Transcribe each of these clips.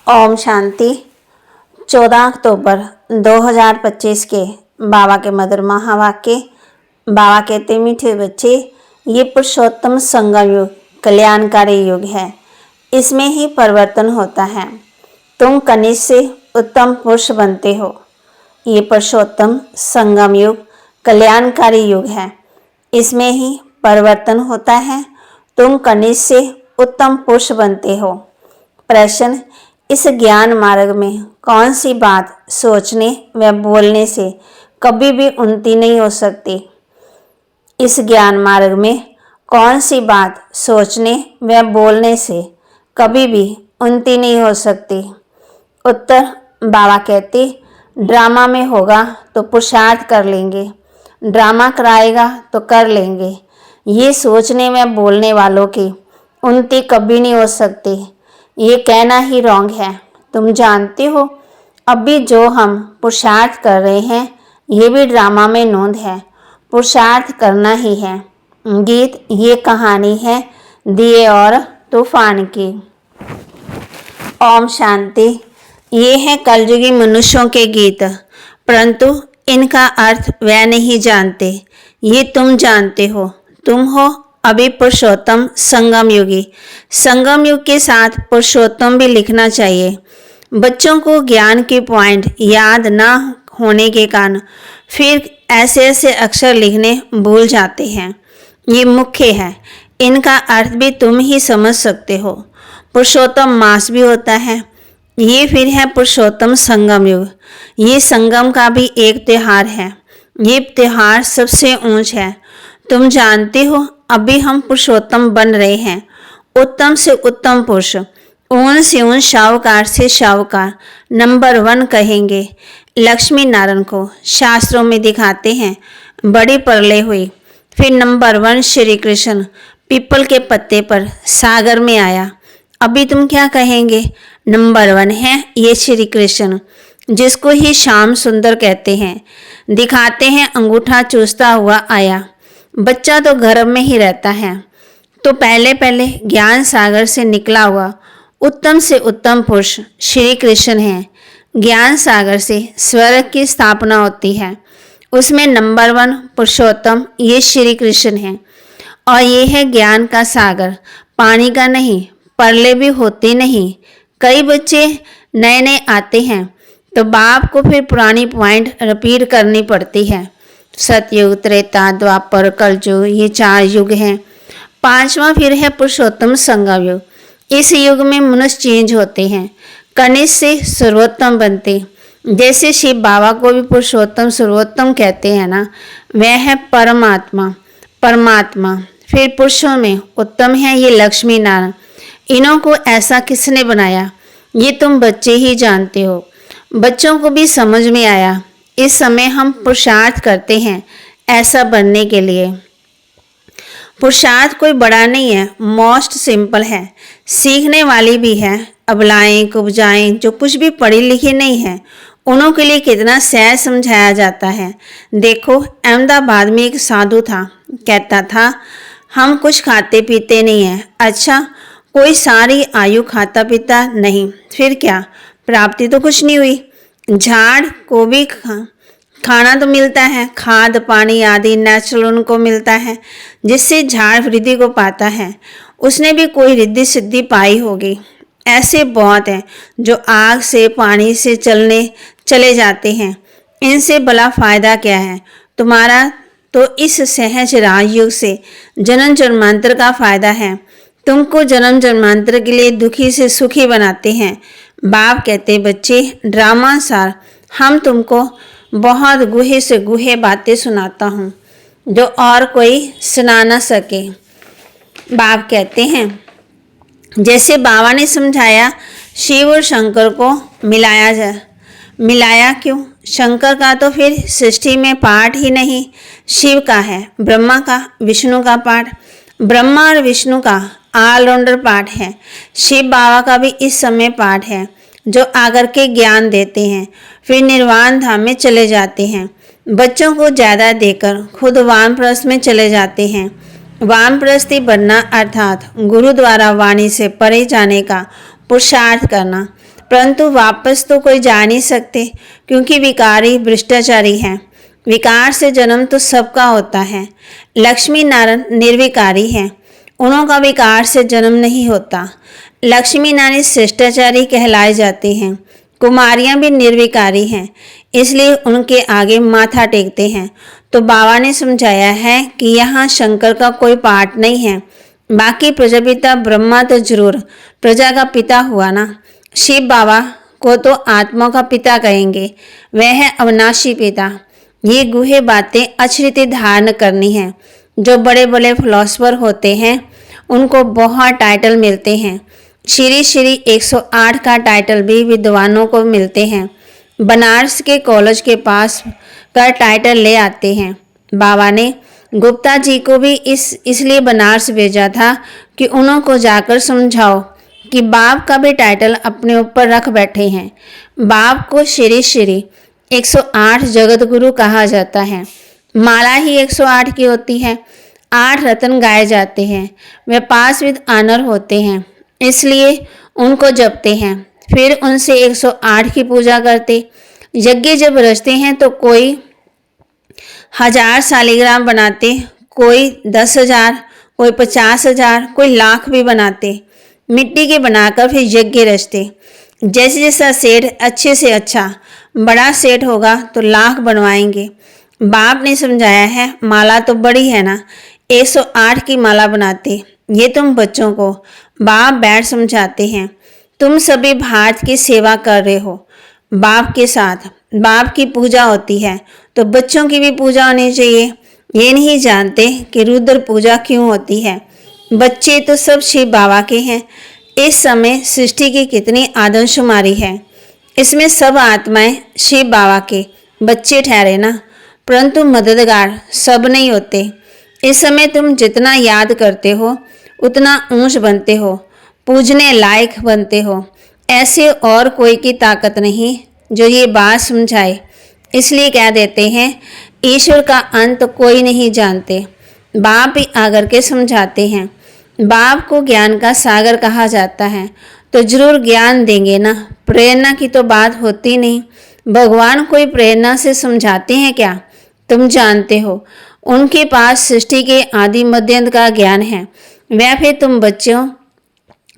ओम शांति। 14 अक्टूबर 2025 के बाबा के मधुर महावाक्य। बाबा कहते मीठे बच्चे, ये पुरुषोत्तम संगम युग कल्याणकारी युग है। इसमें ही परिवर्तन होता है। तुम कनिष्ठ से उत्तम पुरुष बनते हो। ये पुरुषोत्तम संगम युग कल्याणकारी युग है। इसमें ही परिवर्तन होता है। तुम कनिष्ठ से उत्तम पुरुष बनते हो। प्रश्न, इस ज्ञान मार्ग में कौन सी बात सोचने व बोलने से कभी भी उन्नति नहीं हो सकती? इस ज्ञान मार्ग में कौन सी बात सोचने व बोलने से कभी भी उन्नति नहीं हो सकती? उत्तर, बाबा कहते, ड्रामा में होगा तो पुरुषार्थ कर लेंगे, ड्रामा कराएगा तो कर लेंगे। ये सोचने व बोलने वालों की उन्नति कभी नहीं हो सकती। ये कहना ही रॉन्ग है। तुम जानते हो, अभी जो हम पुरुषार्थ कर रहे हैं ये भी ड्रामा में नोंद है। पुरुषार्थ करना ही है। गीत ये कहानी है दिए और तूफान की। ओम शांति। ये है कलयुगी मनुष्यों के गीत, परंतु इनका अर्थ वह नहीं जानते। ये तुम जानते हो। तुम हो अभी पुरुषोत्तम संगम युगी। संगम युग के साथ पुरुषोत्तम भी लिखना चाहिए। बच्चों को ज्ञान की पॉइंट याद ना होने के कारण फिर ऐसे ऐसे अक्षर लिखने भूल जाते हैं। ये मुख्य है। इनका अर्थ भी तुम ही समझ सकते हो। पुरुषोत्तम मास भी होता है। ये फिर है पुरुषोत्तम संगम युग। ये संगम का भी एक त्योहार है। ये त्योहार सबसे ऊंच है। तुम जानते हो, अभी हम पुरुषोत्तम बन रहे हैं। उत्तम से उत्तम पुरुष, ऊन से ऊन शाहूकार से शाहूकार, नंबर 1 कहेंगे। लक्ष्मी नारायण को शास्त्रों में दिखाते हैं। बड़ी प्रलय हुई, फिर नंबर 1 श्री कृष्ण पीपल के पत्ते पर सागर में आया। अभी तुम क्या कहेंगे? नंबर 1 है ये श्री कृष्ण, जिसको ही श्याम सुंदर कहते हैं। दिखाते हैं अंगूठा चूसता हुआ आया। बच्चा तो गर्भ में ही रहता है, तो पहले पहले ज्ञान सागर से निकला हुआ उत्तम से उत्तम पुरुष श्री कृष्ण है। ज्ञान सागर से स्वर्ग की स्थापना होती है। उसमें नंबर 1 पुरुषोत्तम ये श्री कृष्ण है। और ये है ज्ञान का सागर, पानी का नहीं। परले भी होते नहीं। कई बच्चे नए नए आते हैं तो बाप को फिर पुरानी पॉइंट रिपीट करनी पड़ती है। सतयुग, त्रेता, द्वापर, कलयुग, ये 4 युग हैं। 5वां फिर है पुरुषोत्तम संगम युग। इस युग में मनुष्य चेंज होते हैं, कनिष्ठ से सर्वोत्तम बनते। जैसे शिव बाबा को भी पुरुषोत्तम सर्वोत्तम कहते हैं ना, वह है परमात्मा। परमात्मा फिर पुरुषों में उत्तम है ये लक्ष्मी नारायण। इन्हों को ऐसा किसने बनाया ये तुम बच्चे ही जानते हो। बच्चों को भी समझ में आया। इस समय हम पुरुषार्थ करते हैं ऐसा बनने के लिए। पुरुषार्थ कोई बड़ा नहीं है, मोस्ट सिंपल है। सीखने वाली भी है। अबलाएं कुब्जाएं जो कुछ भी पढ़ी लिखी नहीं है, उन्हों के लिए कितना सहज समझाया जाता है। देखो, अहमदाबाद में एक साधु था, कहता था हम कुछ खाते पीते नहीं हैं। अच्छा, कोई सारी आयु खाता पीता नहीं, फिर क्या? प्राप्ति तो कुछ नहीं हुई। झाड़ को भी खाना तो मिलता है, खाद पानी आदि नेचुरल उनको मिलता है, जिससे झाड़ वृद्धि को पाता है। उसने भी कोई रिद्धि सिद्धि पाई होगी। ऐसे बहुत हैं जो आग से पानी से चले जाते हैं। इनसे भला फायदा क्या है तुम्हारा? तो इस सहज राजयोग से जन्म जन्मांतर का फायदा है। तुमको जन्म जन्मांतर के लिए दुखी से सुखी बनाते हैं। बाप कहते, बच्चे ड्रामा सार हम तुमको बहुत गुहे से गुहे बातें सुनाता हूँ जो और कोई सुना ना सके। बाप कहते हैं, जैसे बाबा ने समझाया, शिव और शंकर को मिलाया क्यों? शंकर का तो फिर सृष्टि में पार्ट ही नहीं। शिव का है, ब्रह्मा का, विष्णु का पार्ट। ब्रह्मा और विष्णु का ऑलराउंडर पार्ट है। शिव बाबा का भी इस समय पार्ट है, जो आकर के ज्ञान देते हैं, फिर निर्वाण धाम में चले जाते हैं। बच्चों को ज़्यादा देकर खुद वानप्रस्थ में चले जाते हैं। वानप्रस्थी बनना अर्थात गुरु द्वारा वाणी से परे जाने का पुरुषार्थ करना। परंतु वापस तो कोई जा नहीं सकते, क्योंकि विकारी भ्रष्टाचारी हैं। विकार से जन्म तो सबका होता है। लक्ष्मी नारायण निर्विकारी हैं, उनका विकार से जन्म नहीं होता। लक्ष्मी नारायण शिष्टाचारी कहलाए जाते हैं। कुमारियां भी निर्विकारी हैं, इसलिए उनके आगे माथा टेकते हैं। तो बाबा ने समझाया है कि यहाँ शंकर का कोई पार्ट नहीं है। बाकी प्रजापिता ब्रह्मा तो जरूर प्रजा का पिता हुआ ना। शिव बाबा को तो आत्मा का पिता कहेंगे, वह है अविनाशी पिता। ये गुहे बातें अच्छी रीति धारण करनी है। जो बड़े बड़े फिलोसफर होते हैं उनको बहुत टाइटल मिलते हैं। श्री श्री 108 का टाइटल भी विद्वानों को मिलते हैं। बनारस के कॉलेज के पास का टाइटल ले आते हैं। बाबा ने गुप्ता जी को भी इसलिए बनारस भेजा था कि उनको जाकर समझाओ कि बाप का भी टाइटल अपने ऊपर रख बैठे हैं। बाप को श्री श्री 108 जगत गुरु कहा जाता है। माला ही 108 की होती है। 8 रत्न गाए जाते हैं। वे पास विद ऑनर होते हैं, इसलिए उनको जपते हैं। फिर उनसे 108 की पूजा करते। यज्ञ जब रचते हैं तो कोई 1000 शालिग्राम बनाते, कोई 10,000, कोई 50,000, कोई लाख भी बनाते। मिट्टी के बनाकर फिर यज्ञ रचते। जैसे जैसा सेठ अच्छे से अच्छा बड़ा सेठ होगा तो लाख बनवाएंगे। बाप ने समझाया है, माला तो बड़ी है ना, 108 की माला बनाते। ये तुम बच्चों को बाप बैठ समझाते हैं। तुम सभी भारत की सेवा कर रहे हो। बाप के साथ बाप की पूजा होती है तो बच्चों की भी पूजा होनी चाहिए। ये नहीं जानते कि रुद्र पूजा क्यों होती है। बच्चे तो सब शिव बाबा के हैं। इस समय सृष्टि की कितनी आदमशुमारी है, इसमें सब आत्माएं शिव बाबा के बच्चे ठहरे ना, परंतु मददगार सब नहीं होते। इस समय तुम जितना याद करते हो उतना ऊंच बनते हो, पूजने लायक बनते हो। ऐसे और कोई की ताकत नहीं जो ये बात समझाए। इसलिए कह देते हैं ईश्वर का अंत कोई नहीं जानते। बाप ही आकर के समझाते हैं। बाप को ज्ञान का सागर कहा जाता है, तो जरूर ज्ञान देंगे ना। प्रेरणा की तो बात होती नहीं। भगवान कोई प्रेरणा से समझाते हैं क्या? तुम जानते हो उनके पास सृष्टि के आदि मध्यांत का ज्ञान है। वह फिर तुम बच्चों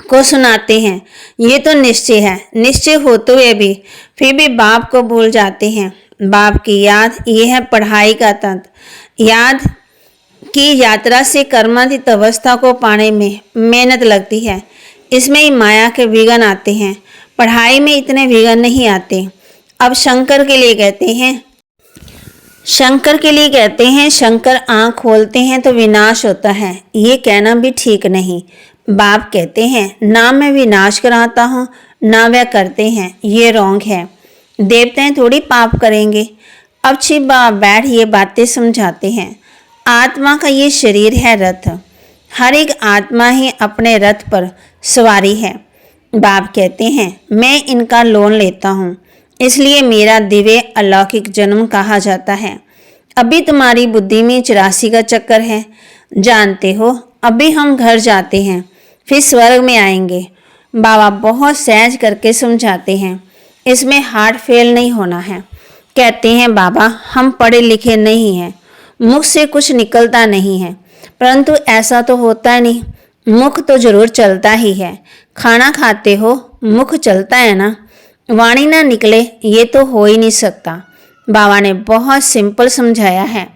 को सुनाते हैं। ये तो निश्चय है। निश्चय होते हुए भी फिर भी बाप को भूल जाते हैं। बाप की याद ये है पढ़ाई का तंत्र। याद की यात्रा से कर्मातीत अवस्था को पाने में मेहनत लगती है। इसमें ही माया के विघ्न आते हैं। पढ़ाई में इतने विघ्न नहीं आते। अब शंकर के लिए कहते हैं, शंकर आँख खोलते हैं तो विनाश होता है। ये कहना भी ठीक नहीं। बाप कहते हैं ना मैं विनाश कराता हूँ ना वह करते हैं, ये रॉन्ग है। देवताएं थोड़ी पाप करेंगे। अब शिव बाबा बैठ ये बातें समझाते हैं। आत्मा का ये शरीर है रथ। हर एक आत्मा ही अपने रथ पर सवारी है। बाप कहते हैं मैं इनका लोन लेता हूँ, इसलिए मेरा दिव्य अलौकिक जन्म कहा जाता है। अभी तुम्हारी बुद्धि में 84 का चक्कर है, जानते हो। अभी हम घर जाते हैं, फिर स्वर्ग में आएंगे। बाबा बहुत सहज करके समझाते हैं। इसमें हार्ट फेल नहीं होना है। कहते हैं बाबा हम पढ़े लिखे नहीं हैं, मुख से कुछ निकलता नहीं है। परंतु ऐसा तो होता नहीं। मुख तो जरूर चलता ही है। खाना खाते हो मुख चलता है ना, वाणी ना निकले ये तो हो ही नहीं सकता। बाबा ने बहुत सिंपल समझाया है।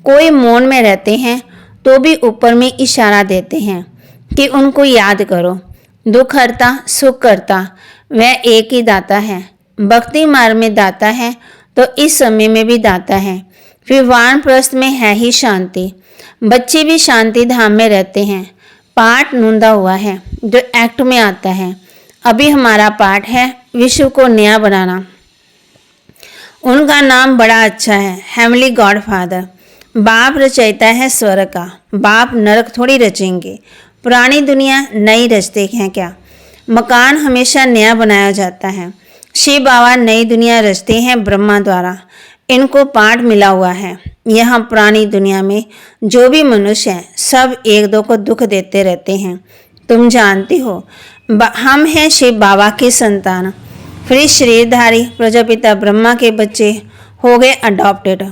कोई मौन में रहते हैं तो भी ऊपर में इशारा देते हैं कि उनको याद करो। दुख हरता सुख करता वह एक ही दाता है। भक्ति मार्ग में दाता है तो इस समय में भी दाता है। फिर वानप्रस्थ में है ही शांति। बच्चे भी शांति धाम में रहते हैं। पाठ नूंदा हुआ है जो एक्ट में आता है। अभी हमारा पाठ है विश्व को नया बनाना। उनका नाम बड़ा अच्छा है, हेवनली गॉड फादर। बाप रचयिता है स्वर्ग का। बाप नरक थोड़ी रचेंगे। पुरानी दुनिया नई रचते हैं क्या? मकान हमेशा नया बनाया जाता है। शिव बाबा नई दुनिया रचते हैं ब्रह्मा द्वारा। इनको पाठ मिला हुआ है। यहाँ पुरानी दुनिया में जो भी मनुष्य हैं सब एक दो को दुख देते रहते हैं। तुम जानती हो हम हैं शिव बाबा की संतान। फिर शरीरधारी प्रजापिता ब्रह्मा के बच्चे हो गए अडॉप्टेड।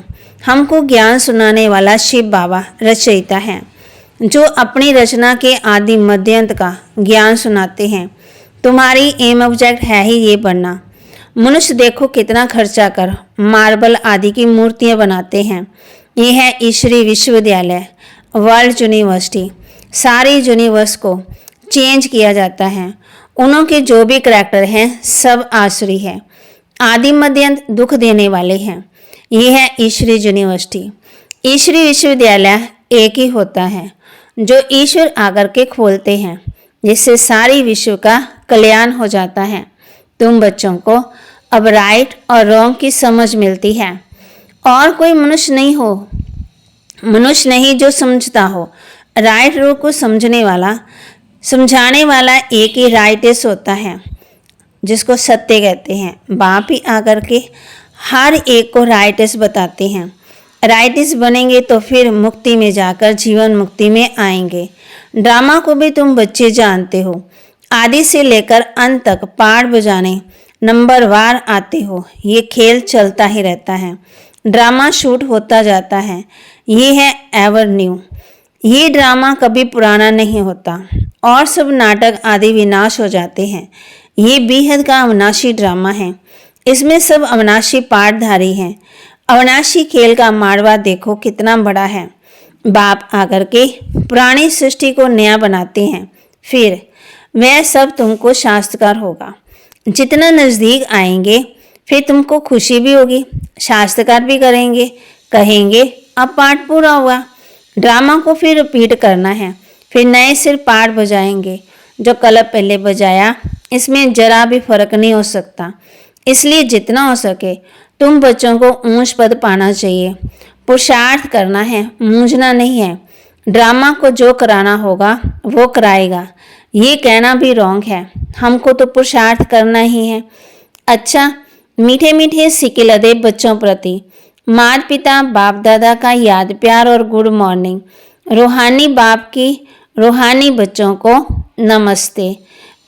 हमको ज्ञान सुनाने वाला शिव बाबा रचयिता है, जो अपनी रचना के आदि मध्यांत का ज्ञान सुनाते हैं। तुम्हारी एम ऑब्जेक्ट है ही ये बनना। मनुष्य देखो कितना खर्चा कर मार्बल आदि की मूर्तियां बनाते हैं। ये है ईश्वरी विश्वविद्यालय, वर्ल्ड यूनिवर्सिटी। सारी यूनिवर्स को चेंज किया जाता है। उनके जो भी करैक्टर हैं सब आसुरी है, आदि मध्यांत दुख देने वाले हैं। ये है ईश्वरी यूनिवर्सिटी। ईश्वरी विश्वविद्यालय एक ही होता है जो ईश्वर आकर के खोलते हैं, जिससे सारी विश्व का कल्याण हो जाता है। तुम बच्चों को अब राइट और रॉन्ग की समझ मिलती है। और कोई मनुष्य नहीं जो समझता हो। राइट रो को समझाने वाला एक ही राइटेस होता है, जिसको सत्य कहते हैं। बाप ही आकर के हर एक को राइटेस बताते हैं। राइटेस बनेंगे तो फिर मुक्ति में जाकर जीवन मुक्ति में आएंगे। ड्रामा को भी तुम बच्चे जानते हो। आदि से लेकर अंत तक पाठ बजाने नंबरवार आते हो। ये खेल चलता ही रहता है। ड्रामा शूट होता जाता है। ये है एवर न्यू। ये ड्रामा कभी पुराना नहीं होता और सब नाटक आदि विनाश हो जाते हैं। ये बेहद का अविनाशी ड्रामा है। इसमें सब अविनाशी पाठधारी हैं। अविनाशी खेल का मारवा देखो कितना बड़ा है। बाप आकर के पुरानी सृष्टि को नया बनाते हैं। फिर वह सब तुमको शास्त्रकार होगा। जितना नज़दीक आएंगे फिर तुमको खुशी भी होगी। शास्त्रकार भी करेंगे, कहेंगे अब पाठ पूरा हुआ। ड्रामा को फिर रिपीट करना है। फिर नए सिर पाठ बजाएंगे। जो कल पहले बजाया इसमें जरा भी फर्क नहीं हो सकता। इसलिए जितना हो सके तुम बच्चों को ऊंच पद पाना चाहिए। पुरुषार्थ करना है, मूंझना नहीं है। ड्रामा को जो कराना होगा वो कराएगा, ये कहना भी रॉन्ग है। हमको तो पुरुषार्थ करना ही है। अच्छा, मीठे मीठे सिक्के लदे बच्चों प्रति माता पिता बाप दादा का याद प्यार और गुड मॉर्निंग। रूहानी बाप की रूहानी बच्चों को नमस्ते।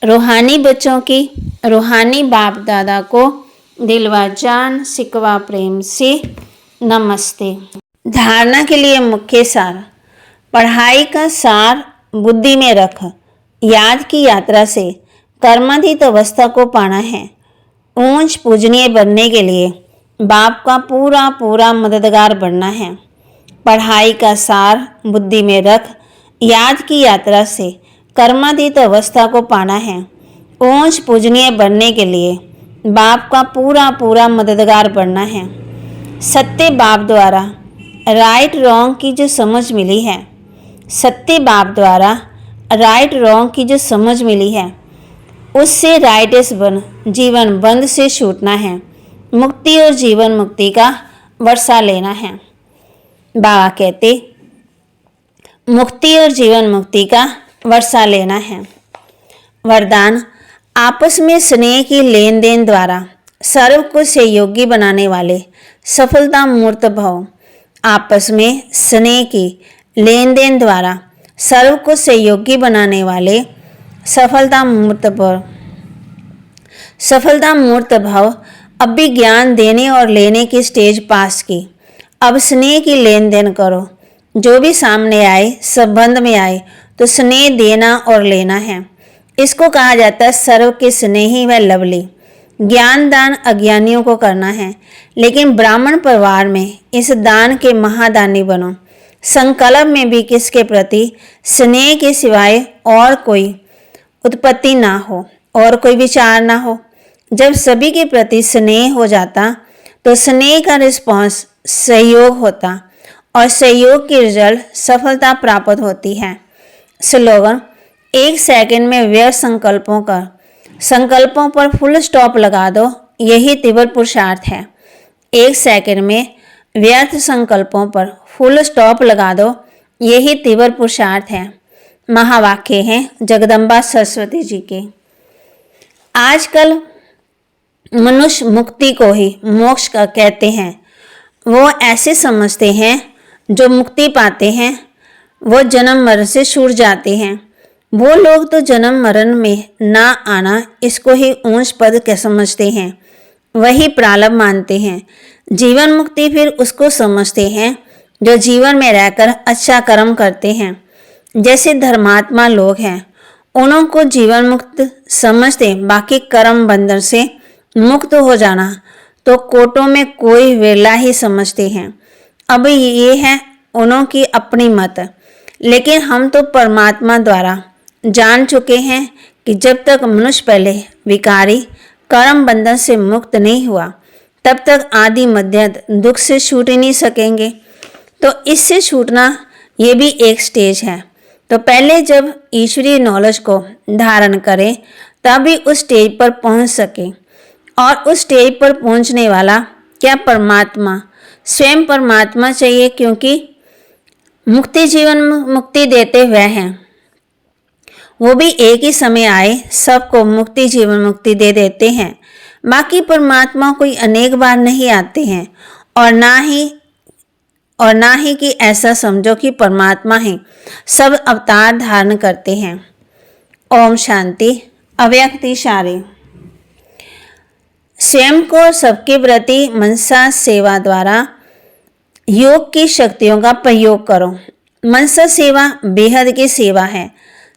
रूहानी बच्चों की रूहानी बाप दादा को दिलवा जान सिकवा प्रेम से नमस्ते। धारणा के लिए मुख्य सार। पढ़ाई का सार बुद्धि में रख। याद की यात्रा से कर्मातीत अवस्था को पाना है। ऊंच पूजनीय बनने के लिए बाप का पूरा पूरा मददगार बनना है। पढ़ाई का सार बुद्धि में रख। याद की यात्रा से कर्मातीत अवस्था को पाना है। ऊंच पूजनीय बनने के लिए बाप का पूरा पूरा मददगार बनना है। सत्य बाप द्वारा राइट रॉन्ग की जो समझ मिली है, सत्य बाप द्वारा राइट रॉन्ग की जो समझ मिली है, उससे राइटेस बन जीवन बंद से छूटना है। मुक्ति और जीवन मुक्ति का वर्षा लेना है। बाबा कहते मुक्ति और जीवन मुक्ति का वर्षा लेना है। वरदान। आपस में स्नेह की लेन देन द्वारा सर्व को सहयोगी बनाने वाले सफलता मूर्त भव। आपस में स्नेह की लेन देन द्वारा सर्व को सहयोगी बनाने वाले सफलता मूर्त भव। अब भी ज्ञान देने और लेने की स्टेज पास की। अब स्नेह की लेन देन करो। जो भी सामने आए, संबंध में आए तो स्नेह देना और लेना है। इसको कहा जाता है सर्व के स्नेही व लवली। ज्ञान दान अज्ञानियों को करना है, लेकिन ब्राह्मण परिवार में इस दान के महादानी बनो। संकल्प में भी किसके प्रति स्नेह के सिवाय और कोई उत्पत्ति ना हो और कोई विचार ना हो। जब सभी के प्रति स्नेह हो जाता तो स्नेह का रिस्पॉन्स सहयोग होता और सहयोग की रिजल्ट सफलता प्राप्त होती है। स्लोगन। 1 सेकंड में व्यर्थ संकल्पों पर फुल स्टॉप लगा दो। यही तीव्र पुरुषार्थ है। 1 सेकंड में व्यर्थ संकल्पों पर फुल स्टॉप लगा दो। यही तीव्र पुरुषार्थ है। महावाक्य हैं जगदम्बा सरस्वती जी के। आजकल मनुष्य मुक्ति को ही मोक्ष का कहते हैं। वो ऐसे समझते हैं जो मुक्ति पाते हैं वो जन्म मरण से छूट जाते हैं। वो लोग तो जन्म मरण में ना आना इसको ही ऊंच पद क्या समझते हैं, वही प्रारब्ध मानते हैं। जीवन मुक्ति फिर उसको समझते हैं जो जीवन में रहकर अच्छा कर्म करते हैं। जैसे धर्मात्मा लोग हैं, उनको जीवन मुक्त समझते, बाकी कर्म बंधन से मुक्त हो जाना तो कोटों में कोई वेला ही समझते हैं। अब ये है उन्हों की अपनी मत, लेकिन हम तो परमात्मा द्वारा जान चुके हैं कि जब तक मनुष्य पहले विकारी कर्म बंधन से मुक्त नहीं हुआ, तब तक आदि मध्य दुख से छूट ही नहीं सकेंगे। तो इससे छूटना ये भी एक स्टेज है। तो पहले जब ईश्वरीय नॉलेज को धारण करें तभी उस स्टेज पर पहुंच सके। और उस स्टेज पर पहुंचने वाला क्या परमात्मा, स्वयं परमात्मा चाहिए, क्योंकि मुक्ति जीवन मुक्ति देते हुए हैं। वो भी एक ही समय आए सबको मुक्ति जीवन मुक्ति दे देते हैं। बाकी परमात्मा कोई अनेक बार नहीं आते हैं, और ना ही कि ऐसा समझो कि परमात्मा ही सब अवतार धारण करते हैं। ओम शांति। अव्यक्तिशारी। स्वयं को सबके प्रति मनसा सेवा द्वारा योग की शक्तियों का प्रयोग करो। मनसा सेवा बेहद की सेवा है।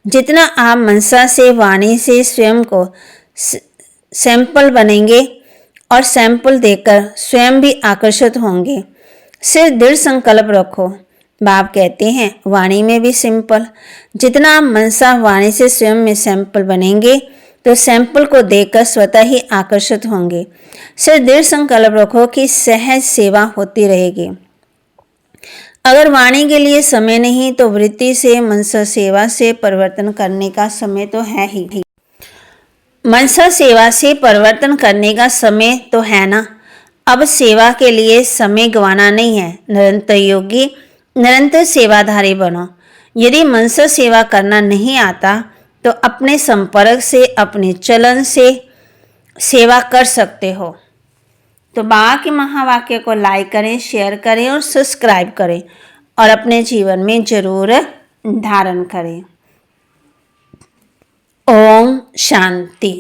जितना आप मनसा से वाणी से स्वयं को सैंपल बनेंगे और सैंपल देकर स्वयं भी आकर्षित होंगे। सिर्फ दृढ़ संकल्प रखो। बाप कहते हैं वाणी में भी सिंपल। जितना आप मनसा वाणी से स्वयं में सैंपल बनेंगे तो सैंपल को देखकर स्वतः ही आकर्षित होंगे। सिर्फ दृढ़ संकल्प रखो कि सहज सेवा होती रहेगी। अगर वाणी के लिए समय नहीं तो वृत्ति से मनसा सेवा से परिवर्तन करने का समय तो है ही। मनसा सेवा से परिवर्तन करने का समय तो है ना। अब सेवा के लिए समय गंवाना नहीं है। निरंतर योगी, निरंतर सेवाधारी बनो। यदि मनसा सेवा करना नहीं आता तो अपने संपर्क से, अपने चलन से सेवा कर सकते हो। तो बाबा के महावाक्य को लाइक करें, शेयर करें और सब्सक्राइब करें, और अपने जीवन में जरूर धारण करें। ओम शांति।